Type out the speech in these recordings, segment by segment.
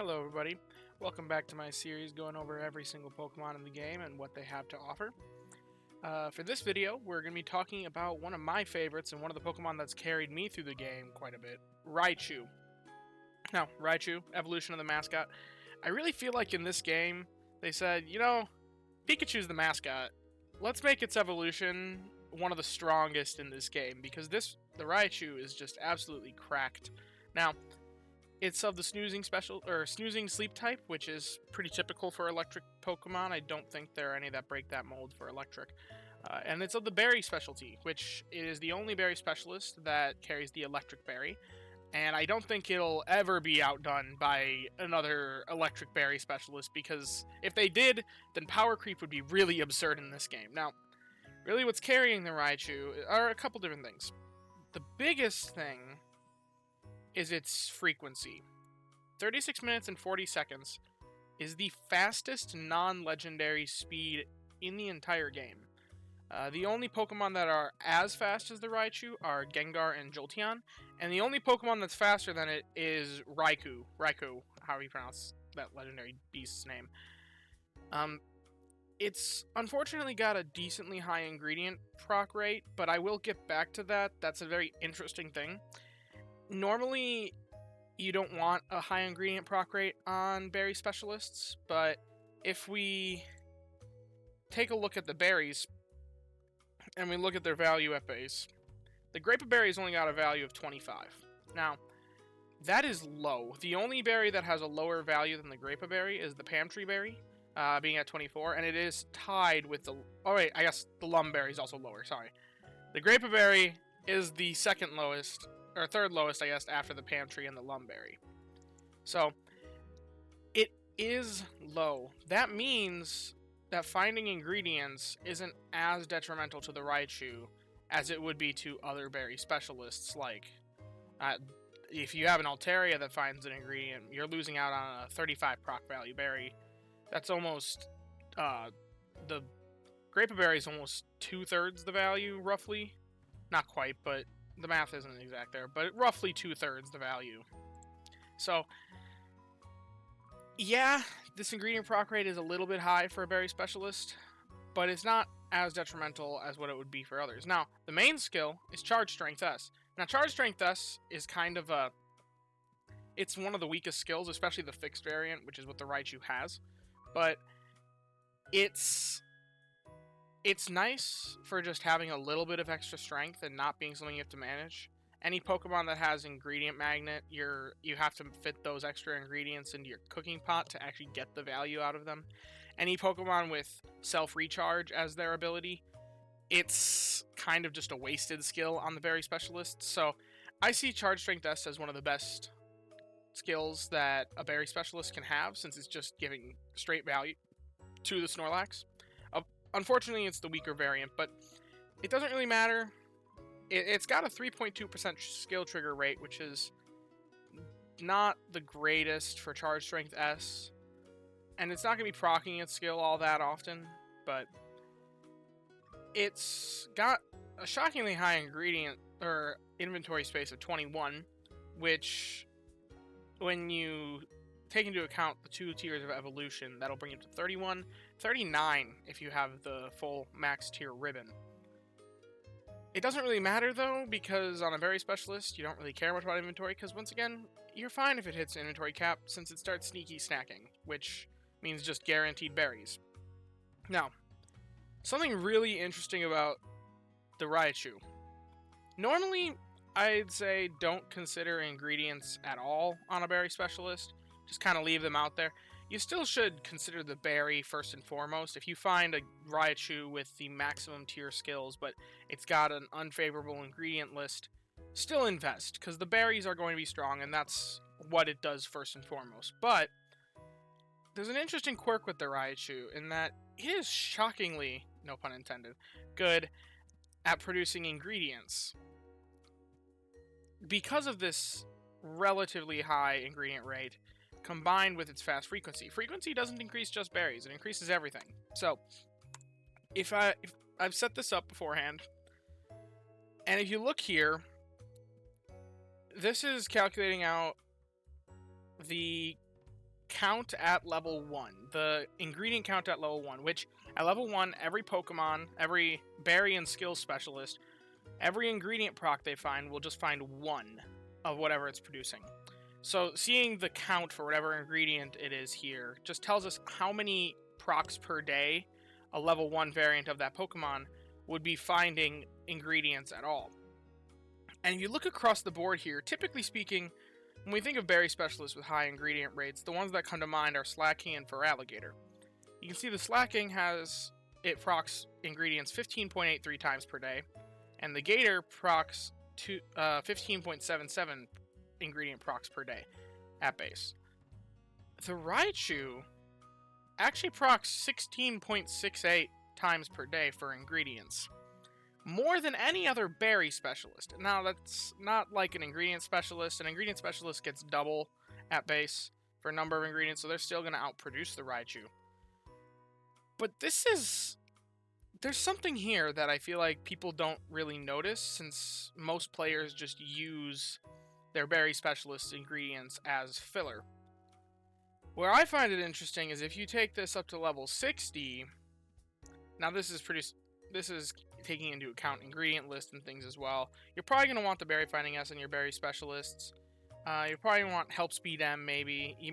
Hello everybody, welcome back to my series going over every single Pokemon in the game and what they have to offer. For this video, we're going to be talking about one of my favorites and one of the Pokemon that's carried me through the game quite a bit, Raichu. Now, Raichu, evolution of the mascot. I really feel like in this game, they said, Pikachu's the mascot. Let's make its evolution one of the strongest in this game, because the Raichu is just absolutely cracked. Now, it's of the snoozing sleep type, which is pretty typical for electric Pokemon. I don't think there are any that break that mold for electric. And it's of the berry specialty, which is the only berry specialist that carries the electric berry. And I don't think it'll ever be outdone by another electric berry specialist, because if they did, then power creep would be really absurd in this game. Now, really what's carrying the Raichu are a couple different things. The biggest thing is its frequency. 36 minutes and 40 seconds is the fastest non-legendary speed in the entire game. The only Pokemon that are as fast as the Raichu are Gengar and Jolteon, and the only Pokemon that's faster than it is Raikou, however you pronounce that legendary beast's name. It's unfortunately got a decently high ingredient proc rate, but I will get back to that. That's a very interesting thing. Normally, you don't want a high ingredient proc rate on berry specialists, but if we take a look at the berries, and we look at their value at base, the Grape Berry's only got a value of 25. Now, that is low. The only berry that has a lower value than the Grape Berry is the Pamtree Berry, being at 24, and it is tied with the... Oh wait, I guess the Lum Berry is also lower, sorry. The Grape Berry is the second lowest, or third lowest, I guess, after the Pamtree and the Lumberry. So, it is low. That means that finding ingredients isn't as detrimental to the Raichu as it would be to other berry specialists, like, if you have an Altaria that finds an ingredient, you're losing out on a 35 proc value berry. That's almost, the Grape Berry is almost 2/3 the value, roughly. Not quite, but the math isn't exact there, but roughly 2/3 the value. So, yeah, this ingredient proc rate is a little bit high for a berry specialist, but it's not as detrimental as what it would be for others. Now, the main skill is Charge Strength S. Now, Charge Strength S is kind of it's one of the weakest skills, especially the fixed variant, which is what the Raichu has. But it's nice for just having a little bit of extra strength and not being something you have to manage. Any Pokemon that has Ingredient Magnet, you have to fit those extra ingredients into your cooking pot to actually get the value out of them. Any Pokemon with Self-Recharge as their ability, it's kind of just a wasted skill on the Berry Specialist. So I see Charge Strength S as one of the best skills that a Berry Specialist can have, since it's just giving straight value to the Snorlax. Unfortunately, it's the weaker variant, but it doesn't really matter. It's got a 3.2% skill trigger rate, which is not the greatest for Charge Strength S. And it's not going to be proccing its skill all that often, but it's got a shockingly high ingredient or inventory space of 21, which, when you take into account the 2 tiers of evolution, that'll bring it to 31, 39 if you have the full max tier ribbon. It doesn't really matter, though, because on a berry specialist, you don't really care much about inventory, because once again, you're fine if it hits inventory cap, since it starts sneaky snacking, which means just guaranteed berries. Now, something really interesting about the Raichu. Normally, I'd say don't consider ingredients at all on a berry specialist. Just kind of leave them out there. You still should consider the berry first and foremost. If you find a Raichu with the maximum tier skills, but it's got an unfavorable ingredient list, still invest, because the berries are going to be strong, and that's what it does first and foremost. But there's an interesting quirk with the Raichu, in that it is shockingly, no pun intended, good at producing ingredients. Because of this relatively high ingredient rate, combined with its fast frequency. Frequency doesn't increase just berries, it increases everything. So, if I've set this up beforehand, and if you look here, this is calculating out the count at level 1, the ingredient count at level 1, which at level 1, every Pokemon, every berry and skill specialist, every ingredient proc they find will just find 1 of whatever it's producing. So seeing the count for whatever ingredient it is here just tells us how many procs per day a level 1 variant of that Pokemon would be finding ingredients at all. And if you look across the board here, typically speaking, when we think of berry specialists with high ingredient rates, the ones that come to mind are Slacking and Feraligatr. You can see the Slacking it procs ingredients 15.83 times per day, and the Gator procs 15.77 ingredient procs per day at base. The Raichu actually procs 16.68 times per day for ingredients, more than any other berry specialist. Now, that's not like an ingredient specialist. An ingredient specialist gets double at base for a number of ingredients, so they're still going to outproduce the Raichu. But there's something here that I feel like people don't really notice, since most players just use their berry specialist ingredients as filler. Where I find it interesting is if you take this up to level 60, now this is taking into account ingredient list and things as well. You're probably going to want the berry finding S in your berry specialists. You probably want help speed M, maybe. You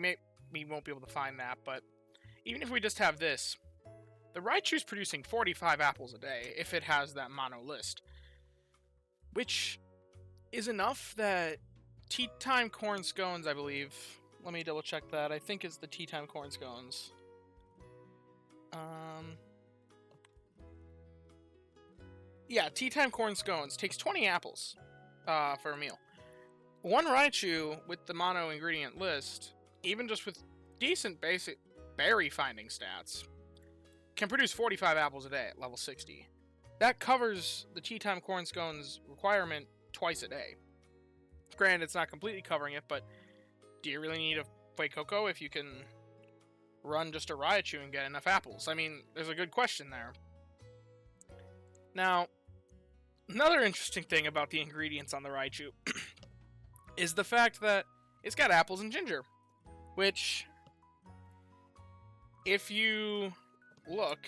won't be able to find that, but even if we just have this, the Raichu's producing 45 apples a day if it has that mono list, which is enough that Tea Time Corn Scones, I believe. Let me double check that. I think it's the Tea Time Corn Scones. Yeah, Tea Time Corn Scones takes 20 apples for a meal. One Raichu with the mono ingredient list, even just with decent basic berry finding stats, can produce 45 apples a day at level 60. That covers the Tea Time Corn Scones requirement twice a day. Granted, it's not completely covering it, but do you really need a Fuecoco if you can run just a Raichu and get enough apples? I mean, there's a good question there. Now, another interesting thing about the ingredients on the Raichu is the fact that it's got apples and ginger, which, if you look,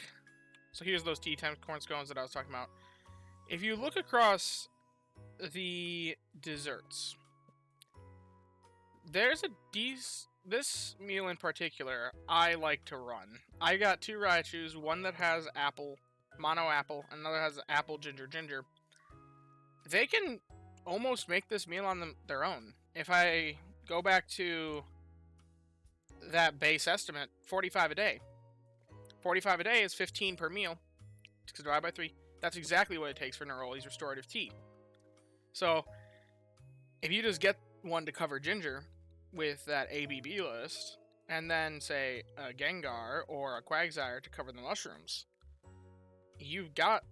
so here's those Tea Time Corn Scones that I was talking about. If you look across the desserts, there's this meal in particular I like to run. I got 2 Raichus, one that has apple, mono apple, another has apple, ginger, ginger. They can almost make this meal on their own. If I go back to that base estimate, 45 a day. 45 a day is 15 per meal. Just divide by 3. That's exactly what it takes for Neroli's Restorative Tea. So, if you just get one to cover ginger with that ABB list, and then, say, a Gengar or a Quagsire to cover the mushrooms, you've got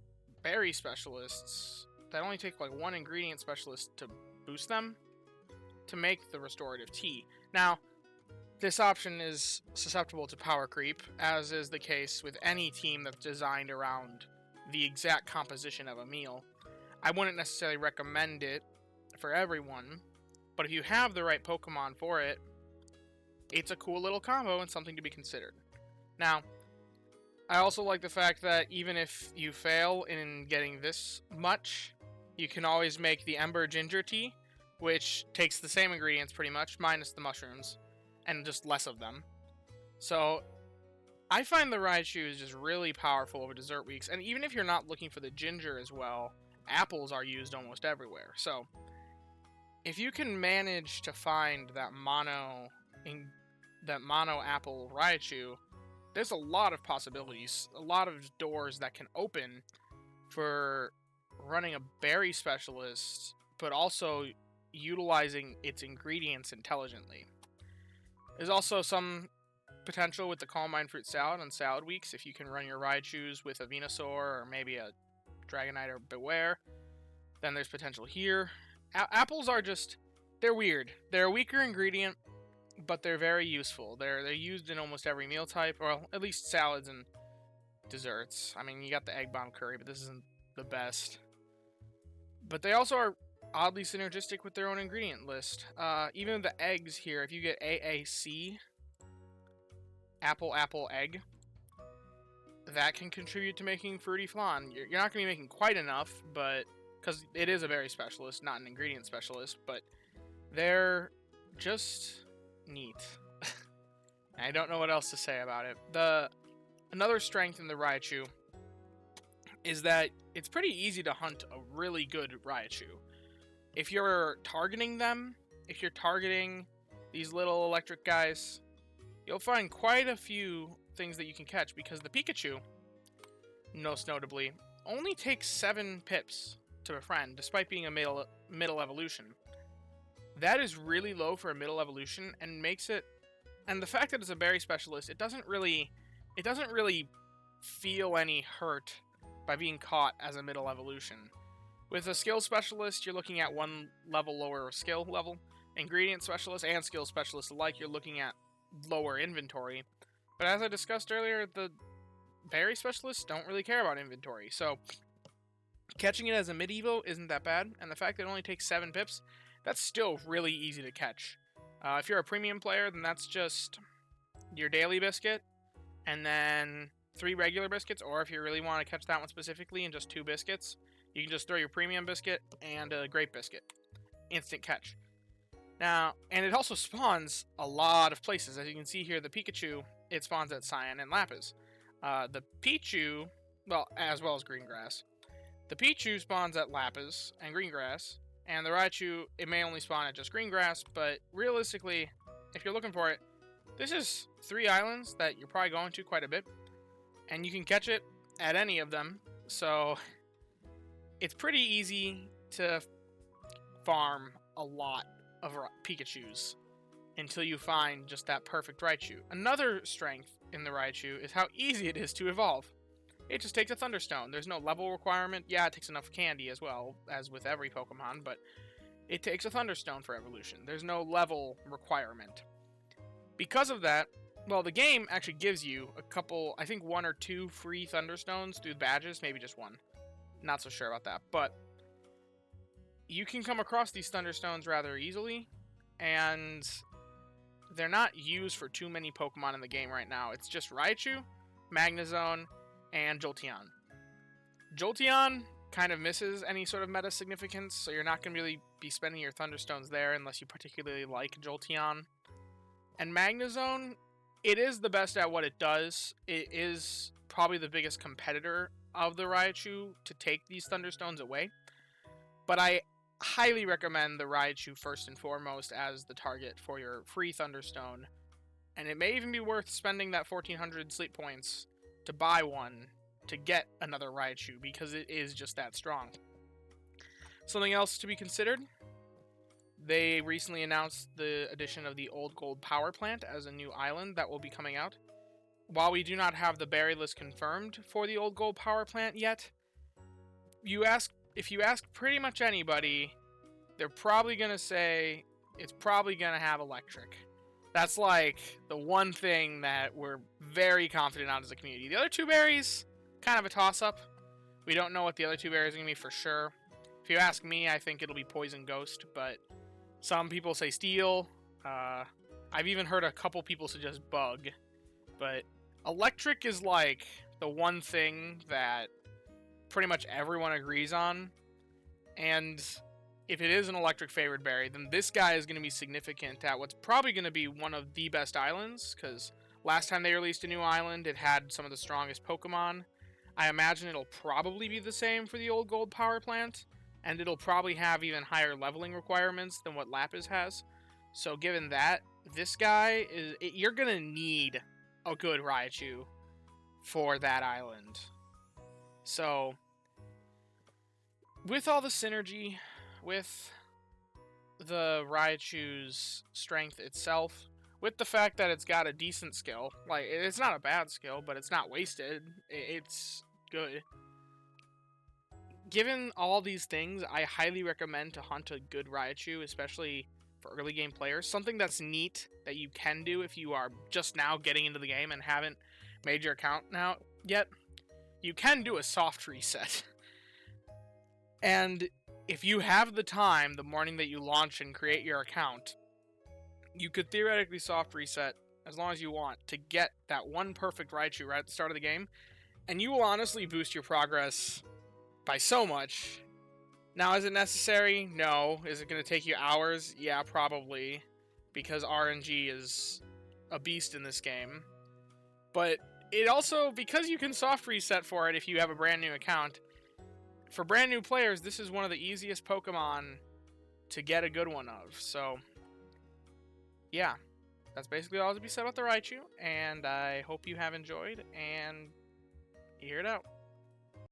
berry specialists that only take like 1 ingredient specialist to boost them to make the restorative tea. Now, this option is susceptible to power creep, as is the case with any team that's designed around the exact composition of a meal. I wouldn't necessarily recommend it for everyone, but if you have the right Pokemon for it, it's a cool little combo and something to be considered. Now, I also like the fact that even if you fail in getting this much, you can always make the Ember Ginger Tea, which takes the same ingredients pretty much, minus the mushrooms, and just less of them. So, I find the Raichu is just really powerful over dessert weeks, and even if you're not looking for the ginger as well, apples are used almost everywhere. So, if you can manage to find that mono apple Raichu, there's a lot of possibilities, a lot of doors that can open for running a berry specialist, but also utilizing its ingredients intelligently. There's also some potential with the Calm Mind Fruit Salad on salad weeks, if you can run your Raichus with a Venusaur or maybe a Dragonite or Beware, then there's potential here. Apples are just, they're weird. They're a weaker ingredient, but they're very useful. They're used in almost every meal type, or at least salads and desserts. I mean, you got the egg bomb curry, but this isn't the best. But they also are oddly synergistic with their own ingredient list. Even the eggs here, if you get AAC apple, apple, egg. That can contribute to making fruity flan. You're not going to be making quite enough, but because it is a berry specialist, not an ingredient specialist, but they're just neat. I don't know what else to say about it. Another strength in the Raichu is that it's pretty easy to hunt a really good Raichu. If you're targeting them, if you're targeting these little electric guys, you'll find quite a few things that you can catch, because the Pikachu, most notably, only takes 7 pips to befriend, despite being a middle evolution. That is really low for a middle evolution, and makes it, and the fact that it's a berry specialist, it doesn't really feel any hurt by being caught as a middle evolution. With a skill specialist, you're looking at 1 level lower skill level. Ingredient specialist and skill specialist alike, you're looking at lower inventory. But as I discussed earlier, the berry specialists don't really care about inventory, so catching it as a mid-evo isn't that bad, and the fact that it only takes 7 pips, that's still really easy to catch. If you're a premium player, then that's just your daily biscuit, and then 3 regular biscuits, or if you really want to catch that one specifically and just 2 biscuits, you can just throw your premium biscuit and a grape biscuit. Instant catch. Now, and it also spawns a lot of places. As you can see here, the Pikachu, it spawns at Cyan and Lapis. The Pichu, well as green grass. The Pichu spawns at Lapis and green grass, and the Raichu, it may only spawn at just green grass, but realistically, if you're looking for it, this is 3 islands that you're probably going to quite a bit, and you can catch it at any of them, so it's pretty easy to farm a lot of Pikachus until you find just that perfect Raichu. Another strength in the Raichu is how easy it is to evolve. It just takes a Thunderstone. There's no level requirement. Yeah, it takes enough candy as well, as with every Pokemon, but it takes a Thunderstone for evolution. There's no level requirement. Because of that, well, the game actually gives you a couple, I think 1 or 2 free Thunderstones through badges, maybe just 1. Not so sure about that, but you can come across these Thunderstones rather easily, and they're not used for too many Pokemon in the game right now. It's just Raichu, Magnezone, and Jolteon. Jolteon kind of misses any sort of meta significance, so you're not going to really be spending your Thunderstones there unless you particularly like Jolteon. And Magnezone, it is the best at what it does. It is probably the biggest competitor of the Raichu to take these Thunderstones away. But I highly recommend the Raichu first and foremost as the target for your free Thunderstone. And it may even be worth spending that 1400 sleep points to buy one to get another Raichu, because it is just that strong. Something else to be considered, they recently announced the addition of the Old Gold Power Plant as a new island that will be coming out. While we do not have the berry list confirmed for the Old Gold Power Plant yet, if you ask pretty much anybody, they're probably going to say it's probably going to have electric. That's like the one thing that we're very confident on as a community. The other 2 berries, kind of a toss-up. We don't know what the other 2 berries are going to be for sure. If you ask me, I think it'll be Poison Ghost, but some people say Steel. I've even heard a couple people suggest Bug. But electric is like the one thing that pretty much everyone agrees on. And if it is an electric favored berry, then this guy is going to be significant at what's probably going to be one of the best islands, because last time they released a new island, it had some of the strongest Pokemon. I imagine it'll probably be the same for the Old Gold Power Plant, and it'll probably have even higher leveling requirements than what Lapis has. So given that, this guy, you're going to need a good Raichu for that island. So with all the synergy, with the Raichu's strength itself, with the fact that it's got a decent skill, like, it's not a bad skill, but it's not wasted, it's good. Given all these things, I highly recommend to hunt a good Raichu, especially for early game players. Something that's neat that you can do if you are just now getting into the game and haven't made your account now yet, you can do a soft reset. And if you have the time the morning that you launch and create your account, you could theoretically soft reset as long as you want, to get that one perfect Raichu right at the start of the game, and you will honestly boost your progress by so much. Now, is it necessary? No. Is it going to take you hours? Yeah, probably, because RNG is a beast in this game. But it also, because you can soft reset for it if you have a brand new account, for brand new players, this is one of the easiest Pokemon to get a good one of. So, yeah, that's basically all to be said about the Raichu, and I hope you have enjoyed, and hear it out.